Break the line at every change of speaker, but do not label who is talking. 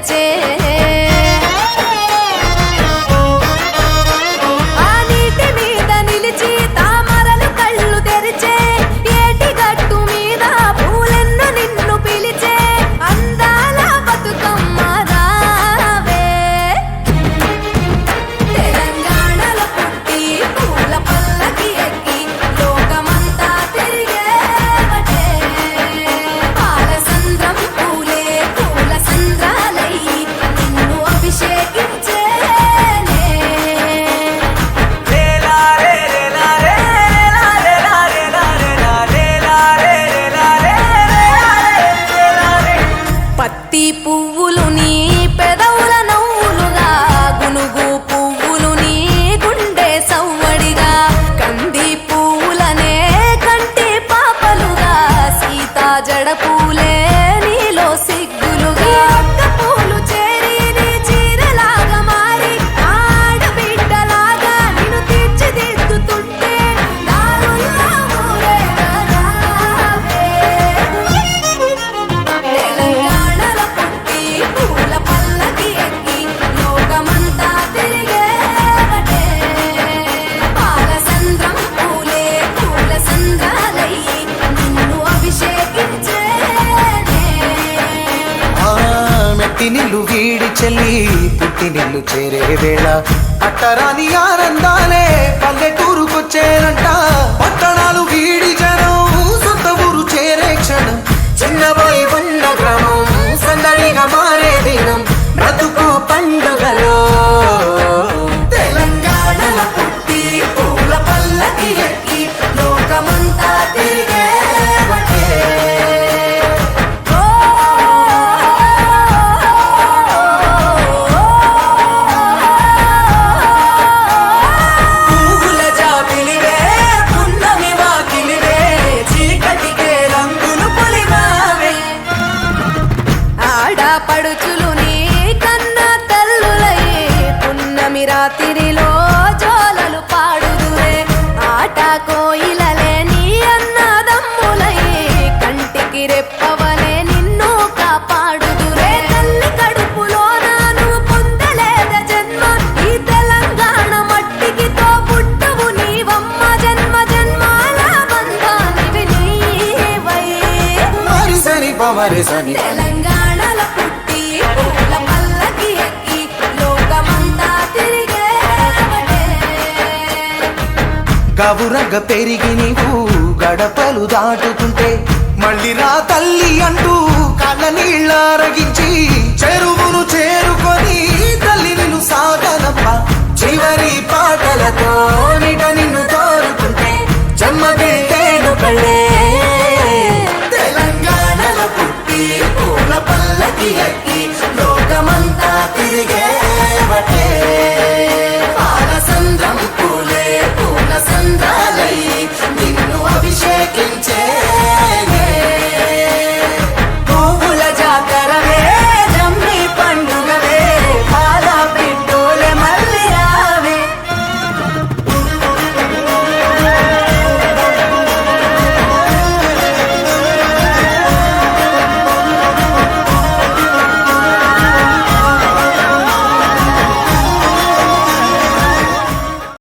తెచ్చే పత్తి పువ్వులు నీ పెదవుల నవ్వులుగా గునుగు పువ్వులు నీ గుండె సవ్వడిగా కంది పువ్వులనే కంటి పాపలుగా సీతా జడ పూలే నీలో సిగ్గులుగా పూలు చేరి నీ చీరలాగా మారి ఆడబిడ్డలాగా నిన్ను తీర్చిదిద్దుతుంటే దారుల్లో ఊరేగారావే. తెలంగాణలో పుట్టి పూల పల్లకి ఎక్కి లోకమంతా తిరిగేవటే పాలసంద్రం పూలే పూల సంద్రాలయ్యి నిన్ను అభిషేకించేనే.
మెట్టి నిల్లు వీడి చెల్లి పుట్టి నిల్లు చేరే వేళ అట్టరాని ఆనందాలే పల్లెటూరుకొచ్చేనంట. పట్టణాలు వీడి జనం సొంత ఊరు చేరే క్షణం చిన్నబోయి ఉన్న గ్రామం సందడిగా మారే దినం బ్రతుకు పండుగలో.
తెలంగాణలో పుట్టి పూల పల్లకి ఎక్కి లోకమంతా తిరిగేవటే. పువ్వుల జాబిలివే పున్నమి వాకిలివే చీకటికే రంగులు పొలిమావే. ఆడపడుచులు నీ కన్న తల్లులయ్యే పున్నమి రాత్రిలో జోలలు పాడుదురే ఆట కోయిలలే నీ అన్నదమ్ములయ్యే కంటికి రెప్పవలే నిన్ను కాపాడుదురే. తల్లి కడుపులో నాను పొందలేద జన్మ ఈ తెలంగాణ మట్టికి తో పుట్టవు నీవమ్మ జన్మ జన్మాల బంధానివి నీవై.
మరిసని పమరిసని
తెలంగాణలో పుట్టి పూల పల్లకి ఎక్కి లోకమంతా తిరిగేవటే.
గవురగ పెరిగి నీవు గడపలు దాటుతుంటే మళ్ళీ రా తల్లి అంటూ కళ్ళ నీళ్ళారగించి చెరువును చేరుకొని తల్లి నిన్ను సాగనప్ప చివరి పాటలతో నిట నిన్ను తోరుకుంటే జన్మదిల్లేను కళ్ళే. తెలంగాణలో పుట్టి పూల పల్లకి ఎక్కి లోకమంతా తిరిగేవటే పాలసంద్రం పూలే పూల సంద్రాలయ్యి